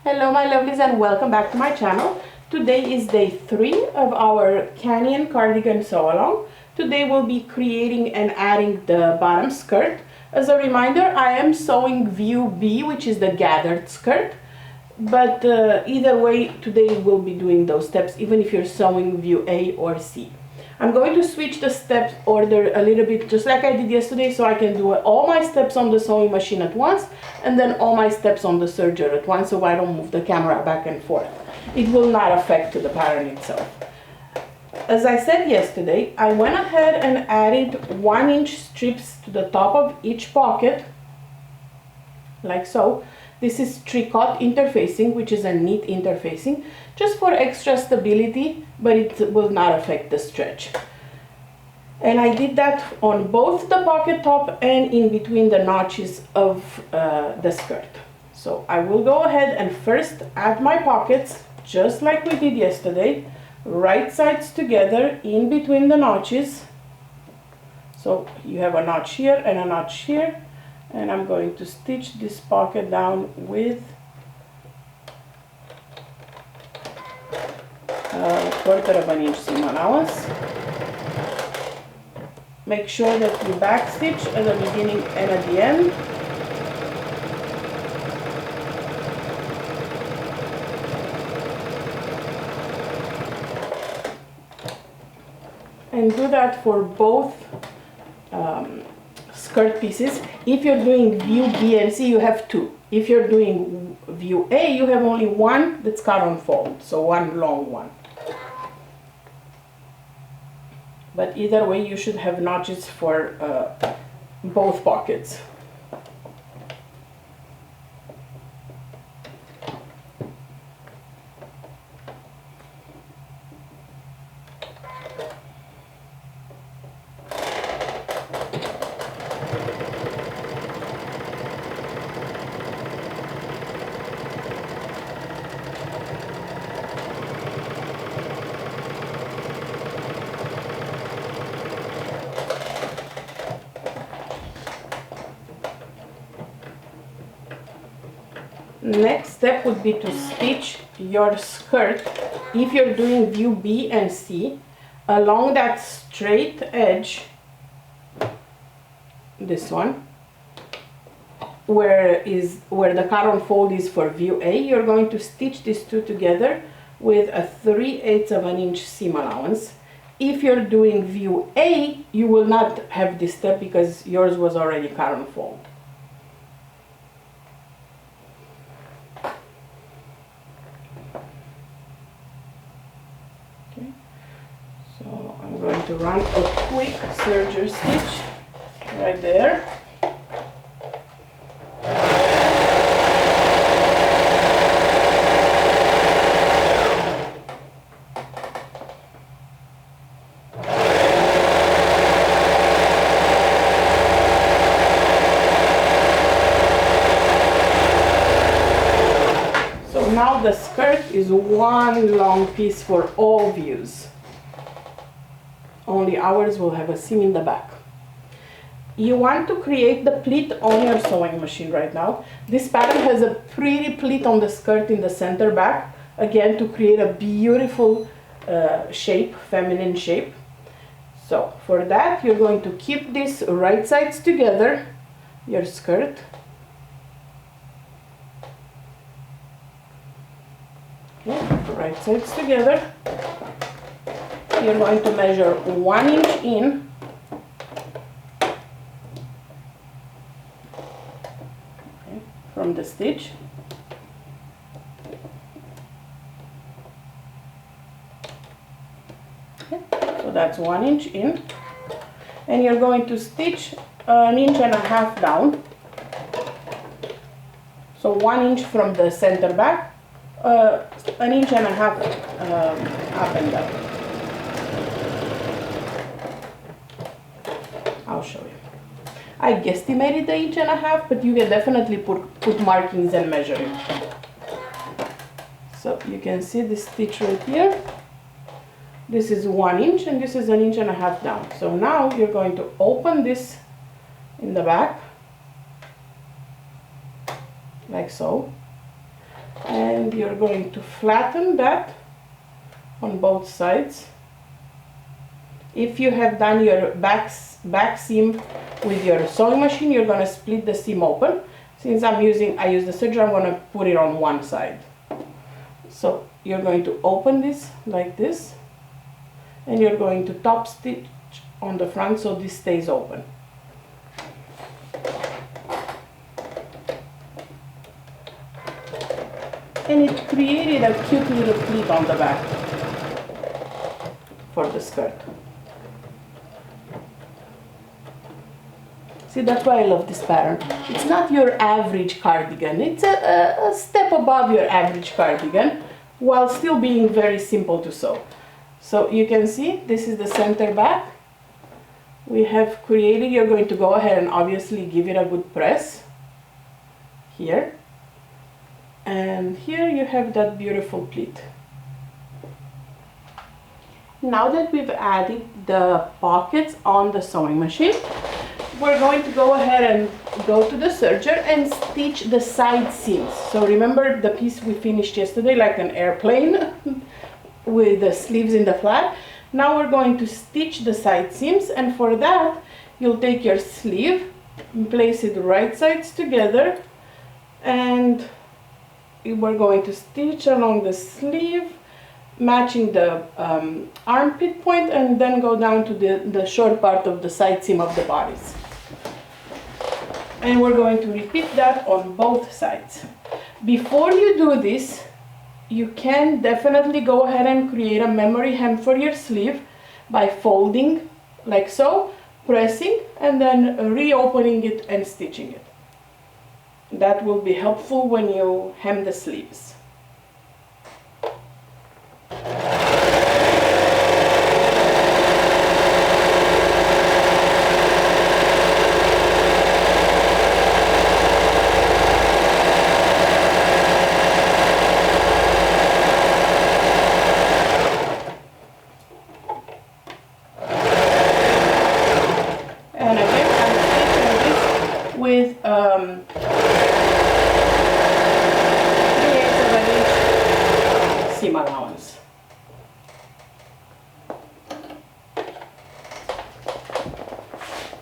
Hello my lovelies and welcome back to my channel. Today is day 3 of our Canyon Cardigan sew along. Today we'll be creating and adding the bottom skirt. As a reminder, I am sewing view B, which is the gathered skirt. But either way, today we'll be doing those steps even if you're sewing view A or C. I'm going to switch the steps order a little bit just like I did yesterday, so I can do all my steps on the sewing machine at once and then all my steps on the serger at once, so I don't move the camera back and forth. It will not affect the pattern itself. As I said yesterday, I went ahead and added 1-inch strips to the top of each pocket, like so. This is tricot interfacing, which is a neat interfacing, just for extra stability, but it will not affect the stretch. And I did that on both the pocket top and in between the notches of the skirt. So I will go ahead and first add my pockets, just like we did yesterday, right sides together in between the notches. So you have a notch here and a notch here. And I'm going to stitch this pocket down with a 1/4 of an inch seam allowance. Make sure that you back stitch at the beginning and at the end. And do that for both skirt pieces. If you're doing view B and C, you have 2. If you're doing view A, you have only 1 that's cut on fold, so 1 long one. But either way, you should have notches for both pockets. Next step would be to stitch your skirt, if you're doing view B and C, along that straight edge, this one, where the cut on fold is for view A. You're going to stitch these two together with a 3/8 of an inch seam allowance. If you're doing view A, you will not have this step because yours was already cut on fold. So I'm going to run a quick serger stitch right there. So now the skirt is one long piece for all views. Only ours will have a seam in the back. You want to create the pleat on your sewing machine right now. This pattern has a pretty pleat on the skirt in the center back, again to create a beautiful shape, feminine shape. So for that, you're going to keep these right sides together, your skirt. Okay, right sides together. You're going to measure 1 inch in, okay, from the stitch. Okay, so that's 1 inch in, and you're going to stitch 1.5 inches down. So 1 inch from the center back, 1.5 inches up and down. I'll show you. I guesstimated the 1.5 inches, but you can definitely put markings and measure it. So you can see this stitch right here. This is 1 inch and this is 1.5 inches down. So now you're going to open this in the back, like so. And you're going to flatten that on both sides. If you have done your back seam with your sewing machine, you're going to split the seam open. Since I use the serger, I'm going to put it on one side. So you're going to open this like this, and you're going to top stitch on the front so this stays open. And it created a cute little pleat on the back for the skirt. See, that's why I love this pattern. It's not your average cardigan. It's a step above your average cardigan while still being very simple to sew. So you can see this is the center back. We have created, you're going to go ahead and obviously give it a good press here. And here you have that beautiful pleat. Now that we've added the pockets on the sewing machine, we're going to go ahead and go to the serger and stitch the side seams. So remember the piece we finished yesterday, like an airplane with the sleeves in the flat? Now we're going to stitch the side seams, and for that you'll take your sleeve and place it right sides together, and we're going to stitch along the sleeve, matching the armpit point, and then go down to the short part of the side seam of the bodice. And we're going to repeat that on both sides. Before you do this, you can definitely go ahead and create a memory hem for your sleeve by folding like so, pressing, and then reopening it and stitching it. That will be helpful when you hem the sleeves. And again, I'm stitching this with 3/8 of an inch seam allowance.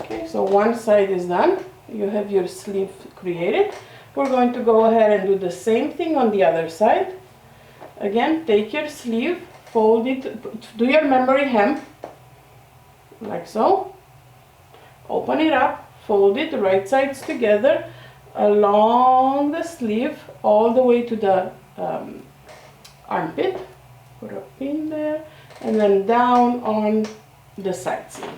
Okay, so one side is done. You have your sleeve created. We're going to go ahead and do the same thing on the other side. Again, take your sleeve, fold it, do your memory hem, like so. Open it up, fold it right sides together along the sleeve all the way to the armpit. Put a pin there, and then down on the side seam.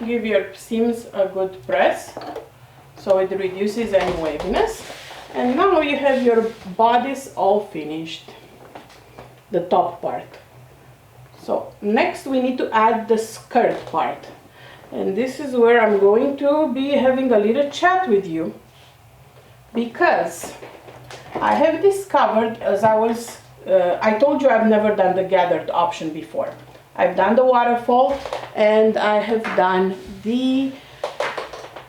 Give your seams a good press so it reduces any waviness. And now you have your bodice all finished, the top part. So next we need to add the skirt part, and this is where I'm going to be having a little chat with you, because I have discovered, as I told you, I've never done the gathered option before. I've done the waterfall, and I have done the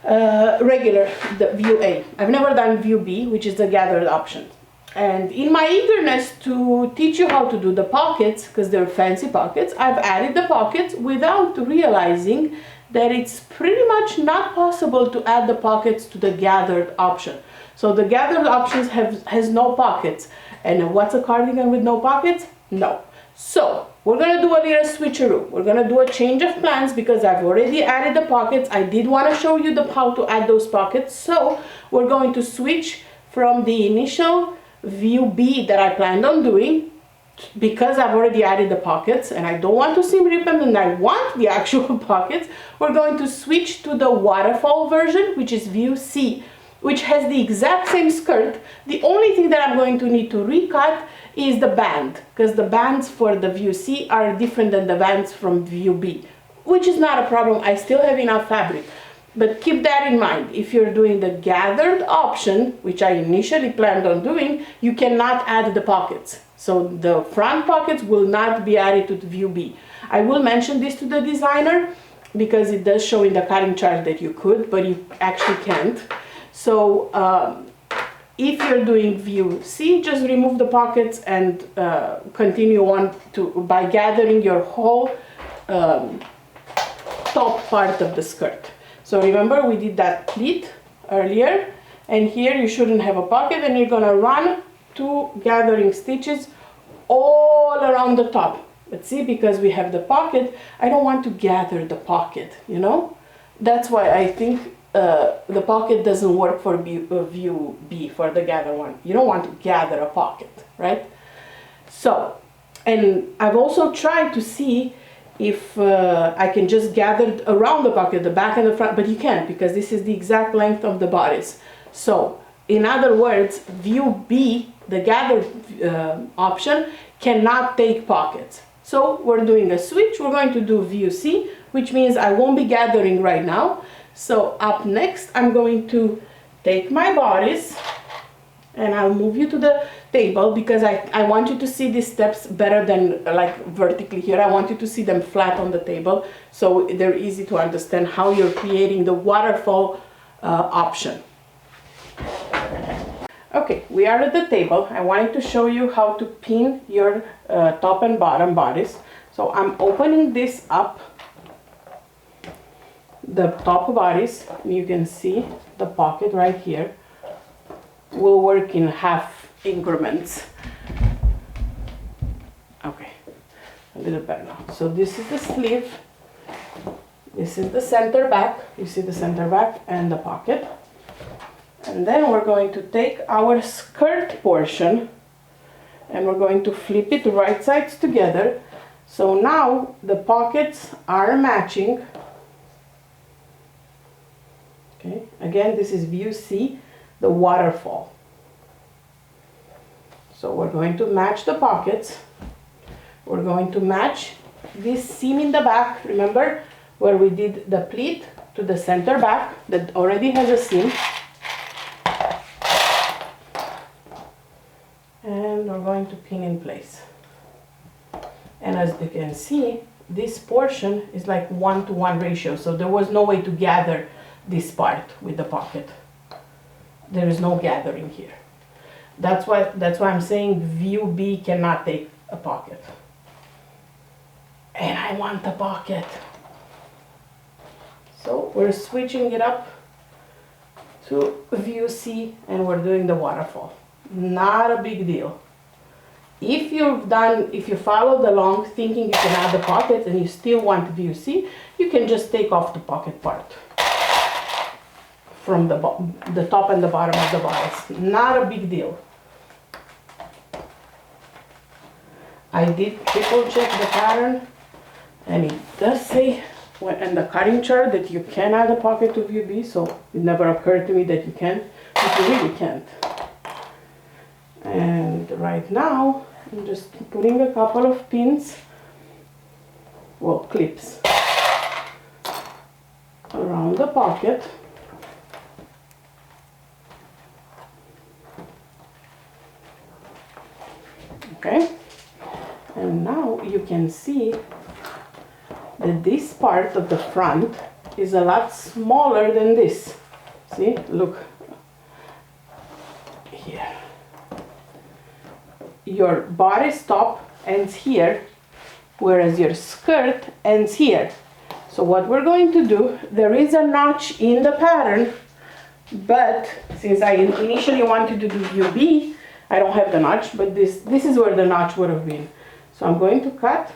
the view A. I've never done view B, which is the gathered option. And in my eagerness to teach you how to do the pockets, because they're fancy pockets, I've added the pockets without realizing that it's pretty much not possible to add the pockets to the gathered option. So the gathered options has no pockets. And what's a cardigan with no pockets? No. So we're going to do a little switcheroo. We're going to do a change of plans because I've already added the pockets. I did want to show you how to add those pockets. So we're going to switch from the initial view B that I planned on doing because I've already added the pockets and I don't want to seam ribbon and I want the actual pockets, we're going to switch to the waterfall version, which is view C, which has the exact same skirt. The only thing that I'm going to need to recut is the band, because the bands for the view C are different than the bands from view B, which is not a problem. I still have enough fabric. But keep that in mind. If you're doing the gathered option, which I initially planned on doing, you cannot add the pockets. So the front pockets will not be added to the view B. I will mention this to the designer because it does show in the cutting chart that you could, but you actually can't. So if you're doing view C, just remove the pockets and continue on by gathering your whole top part of the skirt. So remember, we did that pleat earlier, and here you shouldn't have a pocket, and you're gonna run 2 gathering stitches all around the top. But see, because we have the pocket, I don't want to gather the pocket, you know? That's why I think the pocket doesn't work for view B, for the gather one. You don't want to gather a pocket, right? So, and I've also tried to see if I can just gather around the pocket, the back and the front, but you can't, because this is the exact length of the bodice. So, in other words, view B, the gathered option, cannot take pockets. So we're doing a switch. We're going to do view C, which means I won't be gathering right now. So up next, I'm going to take my bodice and I'll move you to the table because I want you to see these steps better than like vertically here. I want you to see them flat on the table so they're easy to understand how you're creating the waterfall option. Okay, we are at the table. I wanted to show you how to pin your top and bottom bodice. So I'm opening this up, the top bodice. You can see the pocket right here. We'll work in half increments. Okay, a little better now. So this is the sleeve. This is the center back. You see the center back and the pocket. And then we're going to take our skirt portion and we're going to flip it right sides together. So now the pockets are matching. Okay, again, this is view C, the waterfall. So we're going to match the pockets. We're going to match this seam in the back. Remember where we did the pleat to the center back that already has a seam. And we're going to pin in place. And as you can see, this portion is like 1-to-1 ratio. So there was no way to gather this part with the pocket. There is no gathering here. That's why I'm saying view B cannot take a pocket. And I want the pocket. So we're switching it up to view C and we're doing the waterfall. Not a big deal. If you followed along thinking you can add the pocket and you still want view C, you can just take off the pocket part from the top and the bottom of the bodice. Not a big deal. I did triple check the pattern and it does say in the cutting chart that you can add a pocket to view B, so it never occurred to me that you can't, but you really can't. And right now, I'm just putting a couple of pins, well, clips, around the pocket. Okay, and now you can see that this part of the front is a lot smaller than this. See, look here. Your bodice top ends here, whereas your skirt ends here. So what we're going to do, there is a notch in the pattern, but since I initially wanted to do view B, I don't have the notch, but this is where the notch would have been. So I'm going to cut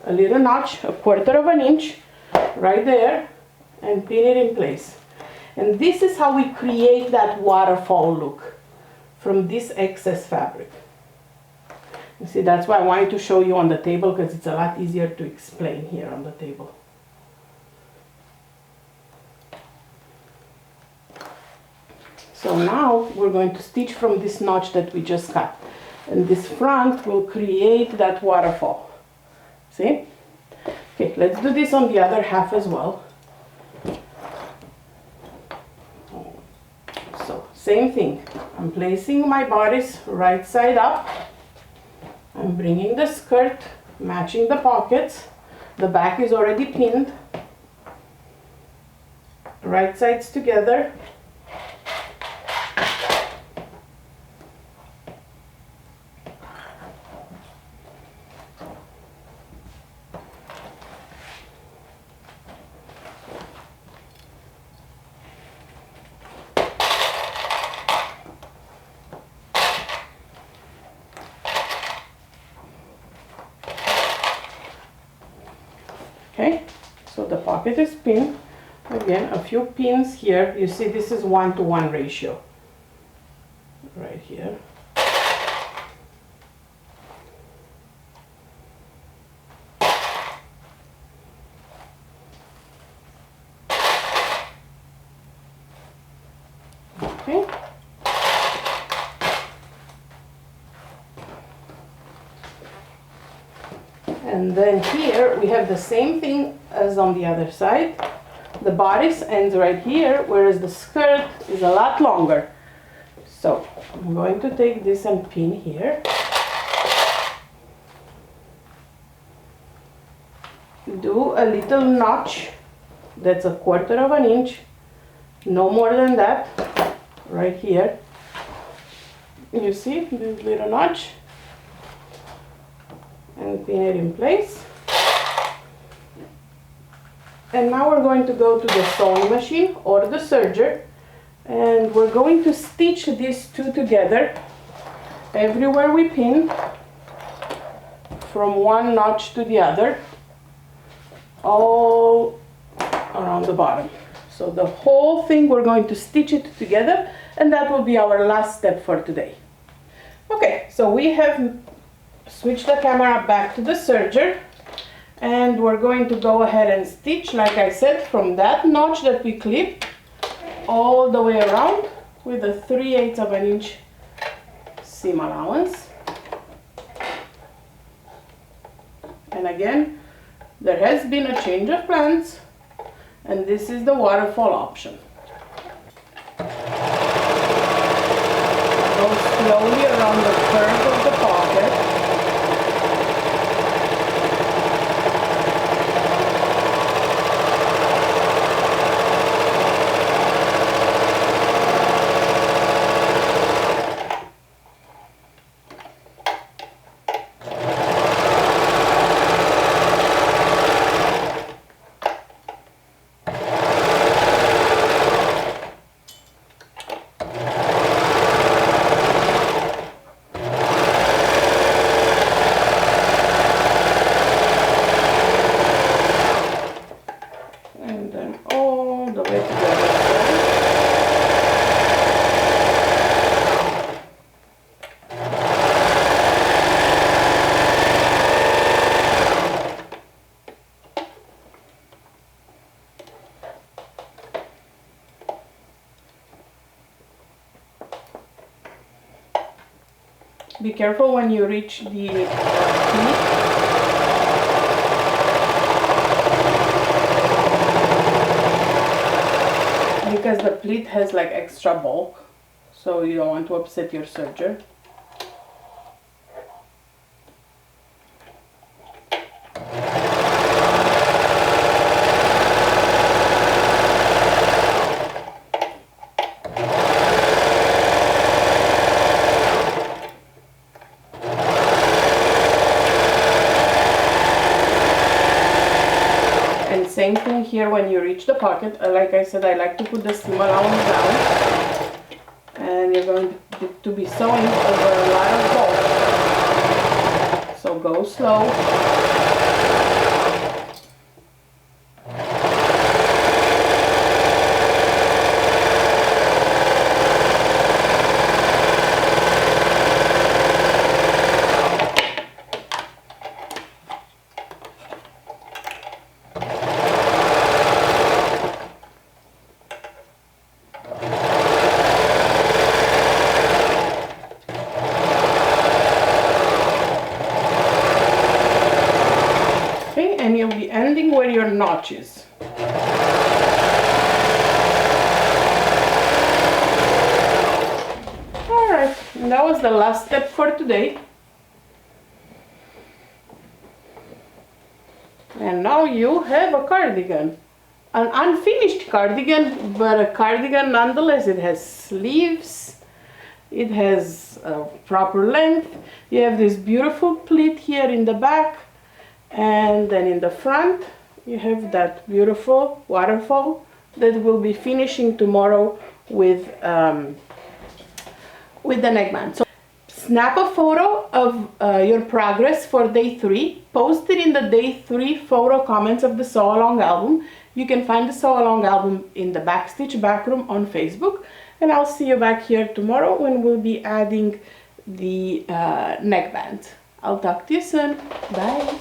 a little notch, 1/4 inch, right there, and pin it in place. And this is how we create that waterfall look from this excess fabric. You see, that's why I wanted to show you on the table, because it's a lot easier to explain here on the table. So now we're going to stitch from this notch that we just cut. And this front will create that waterfall. See? Okay, let's do this on the other half as well. So, same thing. I'm placing my bodice right side up. I'm bringing the skirt, matching the pockets. The back is already pinned. Right sides together. Okay, so the pocket is pinned. Again, a few pins here. You see, this is 1-to-1 ratio. Right here. Okay. And then here we have the same thing as on the other side. The bodice ends right here, whereas the skirt is a lot longer. So I'm going to take this and pin here. Do a little notch, that's 1/4 of an inch, no more than that, right here. You see this little notch? And pin it in place. And now we're going to go to the sewing machine or the serger, and we're going to stitch these two together everywhere we pin, from one notch to the other, all around the bottom. So the whole thing, we're going to stitch it together, and that will be our last step for today. Okay, so we have switched the camera back to the serger, and we're going to go ahead and stitch, like I said, from that notch that we clipped all the way around with a 3/8 of an inch seam allowance. And again, there has been a change of plans, and this is the waterfall option. Go slowly around the curve of the pocket. Be careful when you reach the pleat, because the pleat has like extra bulk, so you don't want to upset your serger. Same thing here when you reach the pocket. Like I said, I like to put the seam allowance down, and you're going to be sewing over a lot of bulk, so go slow. your notches. Alright, and that was the last step for today. And now you have a cardigan. An unfinished cardigan, but a cardigan nonetheless. It has sleeves, it has a proper length, you have this beautiful pleat here in the back, and then in the front you have that beautiful waterfall that we'll be finishing tomorrow with the neckband. So snap a photo of your progress for day 3, post it in the day 3 photo comments of the sew along album. You can find the sew along album in the Backstitch Backroom on Facebook, and I'll see you back here tomorrow when we'll be adding the neckband. I'll talk to you soon. Bye.